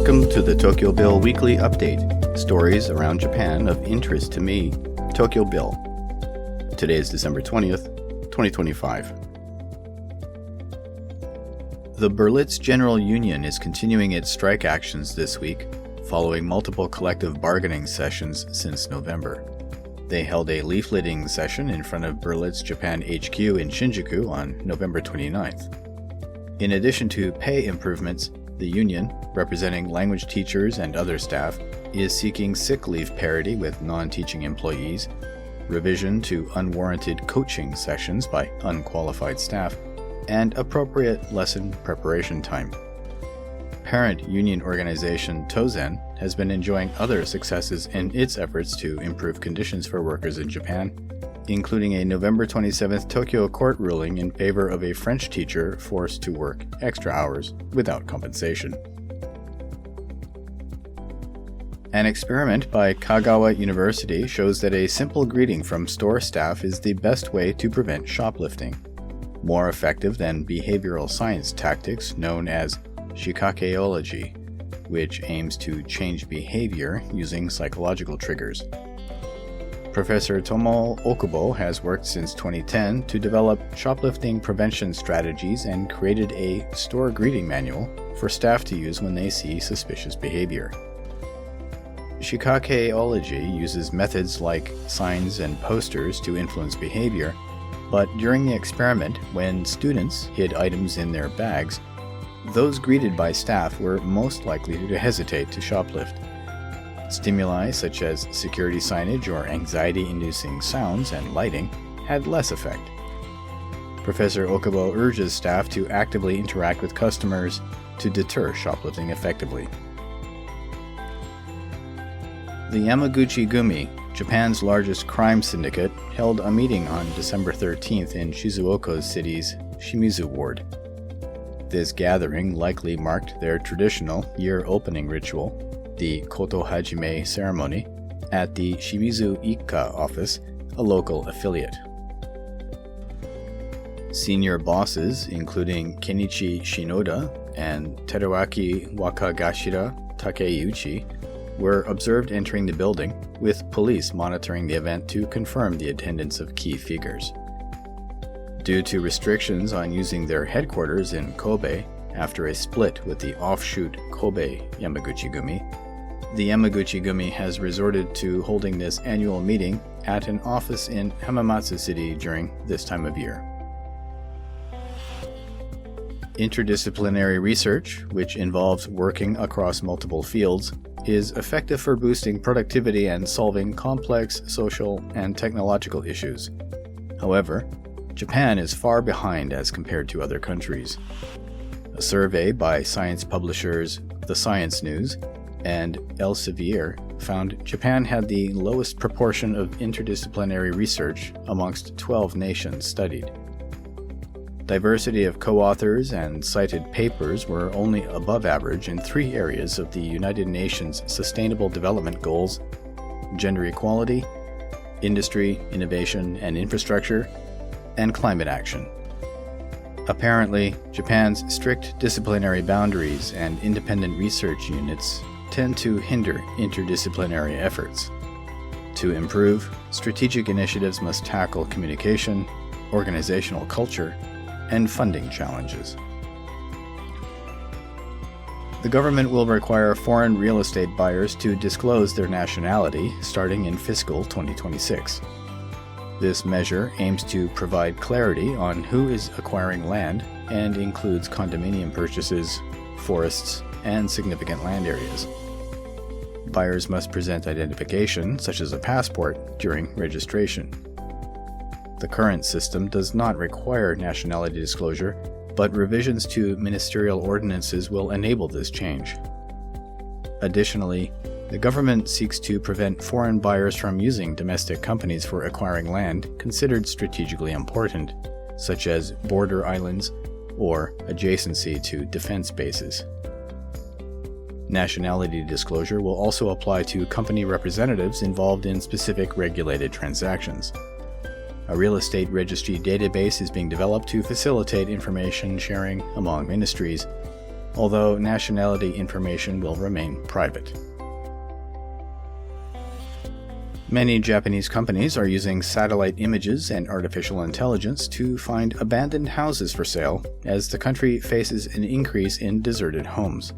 Welcome to the TokyoBill Weekly Update, stories around Japan of interest to me, TokyoBill. Today is December 20th, 2025. The Berlitz General Union is continuing its strike actions this week, following multiple collective bargaining sessions since November. They held a leafleting session in front of Berlitz Japan HQ in Shinjuku on November 29th. In addition to pay improvements, the union, representing language teachers and other staff, is seeking sick leave parity with non-teaching employees, revision to unwarranted coaching sessions by unqualified staff, and appropriate lesson preparation time. Parent union organization Tozen has been enjoying other successes in its efforts to improve conditions for workers in Japan, including a November 27th Tokyo court ruling in favor of a French teacher forced to work extra hours without compensation. An experiment by Kagawa University shows that a simple greeting from store staff is the best way to prevent shoplifting, more effective than behavioral science tactics known as shikakeology, which aims to change behavior using psychological triggers. Professor Tomo Okubo has worked since 2010 to develop shoplifting prevention strategies and created a store greeting manual for staff to use when they see suspicious behavior. Shikakeology uses methods like signs and posters to influence behavior, but during the experiment, when students hid items in their bags, those greeted by staff were most likely to hesitate to shoplift. Stimuli such as security signage or anxiety-inducing sounds and lighting had less effect. Professor Okubo urges staff to actively interact with customers to deter shoplifting effectively. The Yamaguchi-gumi, Japan's largest crime syndicate, held a meeting on December 13th in Shizuoka City's Shimizu ward. This gathering likely marked their traditional year-opening ritual, the Koto Hajime ceremony, at the Shimizu Ikka office, a local affiliate. Senior bosses, including Kenichi Shinoda and Teruaki Wakagashira Takeuchi, were observed entering the building, with police monitoring the event to confirm the attendance of key figures. Due to restrictions on using their headquarters in Kobe after a split with the offshoot Kobe Yamaguchi-gumi, the Yamaguchi-gumi has resorted to holding this annual meeting at an office in Hamamatsu City during this time of year. Interdisciplinary research, which involves working across multiple fields, is effective for boosting productivity and solving complex social and technological issues. However, Japan is far behind as compared to other countries. A survey by science publishers The Science News and Elsevier found Japan had the lowest proportion of interdisciplinary research amongst 12 nations studied. Diversity of co-authors and cited papers were only above average in 3 areas of the United Nations Sustainable Development Goals: gender equality, industry, innovation and infrastructure, and climate action. Apparently, Japan's strict disciplinary boundaries and independent research units tend to hinder interdisciplinary efforts. To improve, strategic initiatives must tackle communication, organizational culture, and funding challenges. The government will require foreign real estate buyers to disclose their nationality starting in fiscal 2026. This measure aims to provide clarity on who is acquiring land and includes condominium purchases, forests, and significant land areas. Buyers must present identification, such as a passport, during registration. The current system does not require nationality disclosure, but revisions to ministerial ordinances will enable this change. Additionally, the government seeks to prevent foreign buyers from using domestic companies for acquiring land considered strategically important, such as border islands or adjacency to defense bases. Nationality disclosure will also apply to company representatives involved in specific regulated transactions. A real estate registry database is being developed to facilitate information sharing among ministries, although nationality information will remain private. Many Japanese companies are using satellite images and artificial intelligence to find abandoned houses for sale as the country faces an increase in deserted homes.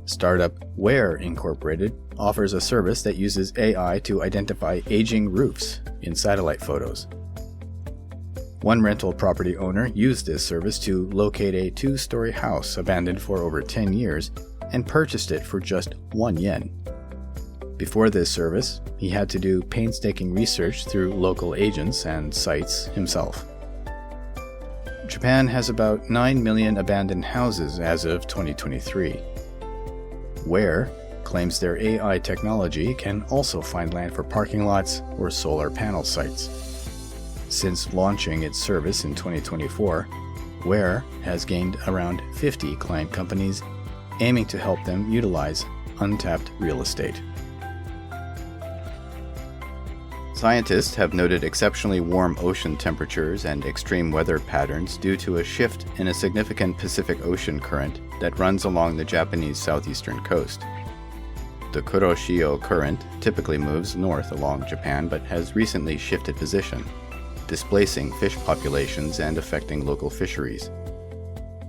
Startup Where Incorporated offers a service that uses AI to identify aging roofs in satellite photos. One rental property owner used this service to locate a 2-story house abandoned for over 10 years and purchased it for just 1 yen. Before this service, he had to do painstaking research through local agents and sites himself. Japan has about 9 million abandoned houses as of 2023. Where claims their AI technology can also find land for parking lots or solar panel sites. Since launching its service in 2024, Where has gained around 50 client companies, aiming to help them utilize untapped real estate. Scientists have noted exceptionally warm ocean temperatures and extreme weather patterns due to a shift in a significant Pacific Ocean current that runs along the Japanese southeastern coast. The Kuroshio current typically moves north along Japan but has recently shifted position, displacing fish populations and affecting local fisheries.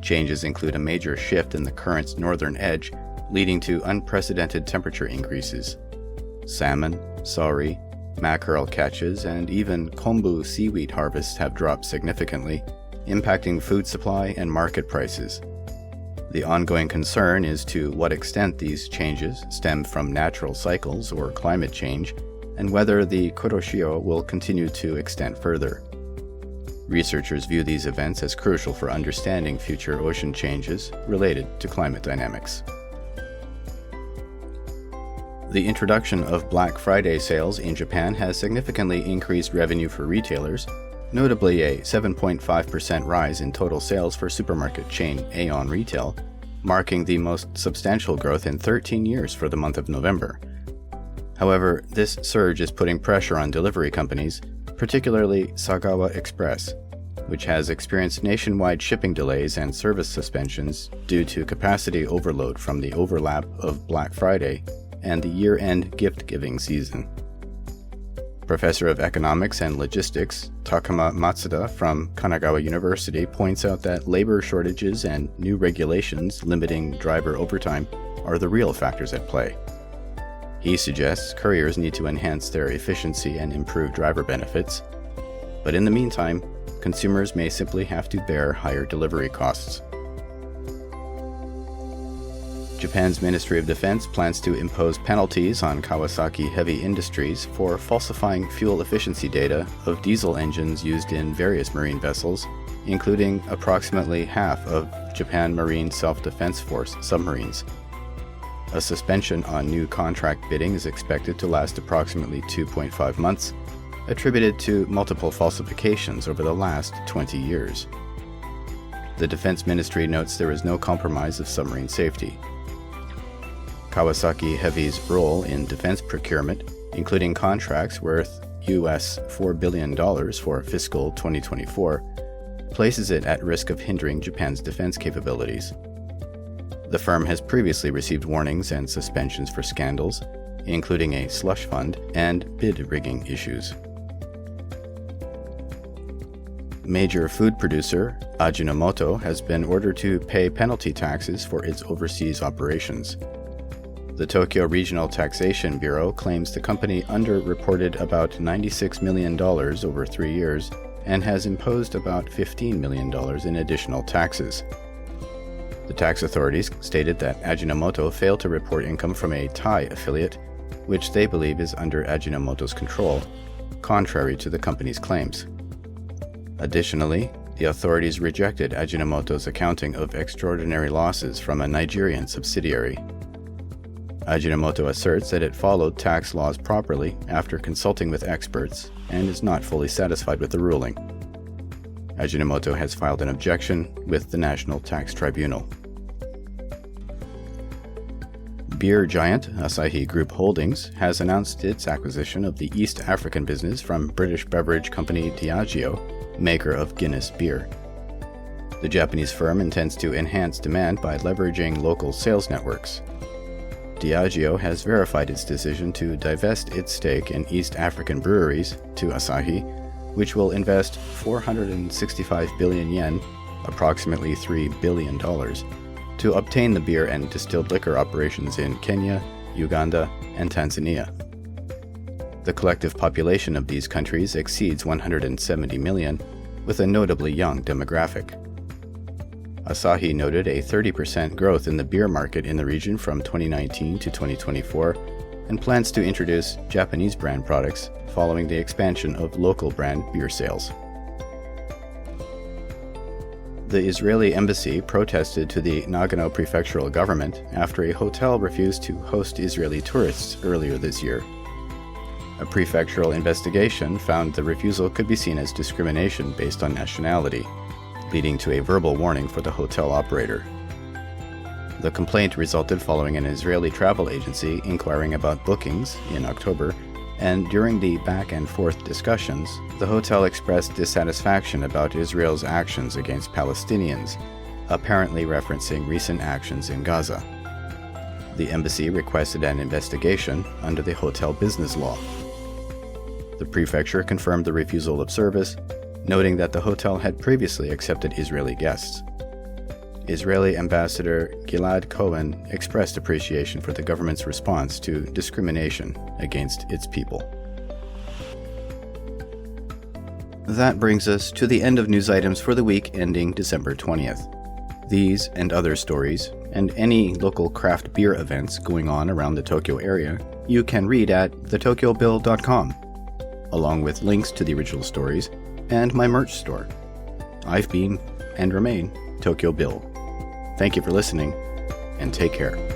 Changes include a major shift in the current's northern edge, leading to unprecedented temperature increases. Salmon, sauri, mackerel catches, and even kombu seaweed harvests have dropped significantly, impacting food supply and market prices. The ongoing concern is to what extent these changes stem from natural cycles or climate change, and whether the Kuroshio will continue to extend further. Researchers view these events as crucial for understanding future ocean changes related to climate dynamics. The introduction of Black Friday sales in Japan has significantly increased revenue for retailers, notably a 7.5% rise in total sales for supermarket chain Aeon Retail, marking the most substantial growth in 13 years for the month of November. However, this surge is putting pressure on delivery companies, particularly Sagawa Express, which has experienced nationwide shipping delays and service suspensions due to capacity overload from the overlap of Black Friday and the year-end gift-giving season. Professor of Economics and Logistics Takuma Matsuda from Kanagawa University points out that labor shortages and new regulations limiting driver overtime are the real factors at play. He suggests couriers need to enhance their efficiency and improve driver benefits, but in the meantime, consumers may simply have to bear higher delivery costs. Japan's Ministry of Defense plans to impose penalties on Kawasaki Heavy Industries for falsifying fuel efficiency data of diesel engines used in various marine vessels, including approximately half of Japan Marine Self-Defense Force submarines. A suspension on new contract bidding is expected to last approximately 2.5 months, attributed to multiple falsifications over the last 20 years. The Defense Ministry notes there is no compromise of submarine safety. Kawasaki Heavy's role in defense procurement, including contracts worth US $4 billion for fiscal 2024, places it at risk of hindering Japan's defense capabilities. The firm has previously received warnings and suspensions for scandals, including a slush fund and bid rigging issues. Major food producer Ajinomoto has been ordered to pay penalty taxes for its overseas operations. The Tokyo Regional Taxation Bureau claims the company underreported about $96 million over 3 years and has imposed about $15 million in additional taxes. The tax authorities stated that Ajinomoto failed to report income from a Thai affiliate, which they believe is under Ajinomoto's control, contrary to the company's claims. Additionally, the authorities rejected Ajinomoto's accounting of extraordinary losses from a Nigerian subsidiary. Ajinomoto asserts that it followed tax laws properly after consulting with experts and is not fully satisfied with the ruling. Ajinomoto has filed an objection with the National Tax Tribunal. Beer giant Asahi Group Holdings has announced its acquisition of the East African business from British beverage company Diageo, maker of Guinness beer. The Japanese firm intends to enhance demand by leveraging local sales networks. Diageo has verified its decision to divest its stake in East African breweries to Asahi, which will invest 465 billion yen, approximately $3 billion, to obtain the beer and distilled liquor operations in Kenya, Uganda, and Tanzania. The collective population of these countries exceeds 170 million, with a notably young demographic. Asahi noted a 30% growth in the beer market in the region from 2019 to 2024 and plans to introduce Japanese brand products following the expansion of local brand beer sales. The Israeli embassy protested to the Nagano prefectural government after a hotel refused to host Israeli tourists earlier this year. A prefectural investigation found the refusal could be seen as discrimination based on nationality, leading to a verbal warning for the hotel operator. The complaint resulted following an Israeli travel agency inquiring about bookings in October, and during the back-and-forth discussions, the hotel expressed dissatisfaction about Israel's actions against Palestinians, apparently referencing recent actions in Gaza. The embassy requested an investigation under the hotel business law. The prefecture confirmed the refusal of service, noting that the hotel had previously accepted Israeli guests. Israeli Ambassador Gilad Cohen expressed appreciation for the government's response to discrimination against its people. That brings us to the end of news items for the week ending December 20th. These and other stories, and any local craft beer events going on around the Tokyo area, you can read at theTokyoBill.com, along with links to the original stories and my merch store. I've been, and remain, Tokyo Bill. Thank you for listening, and take care.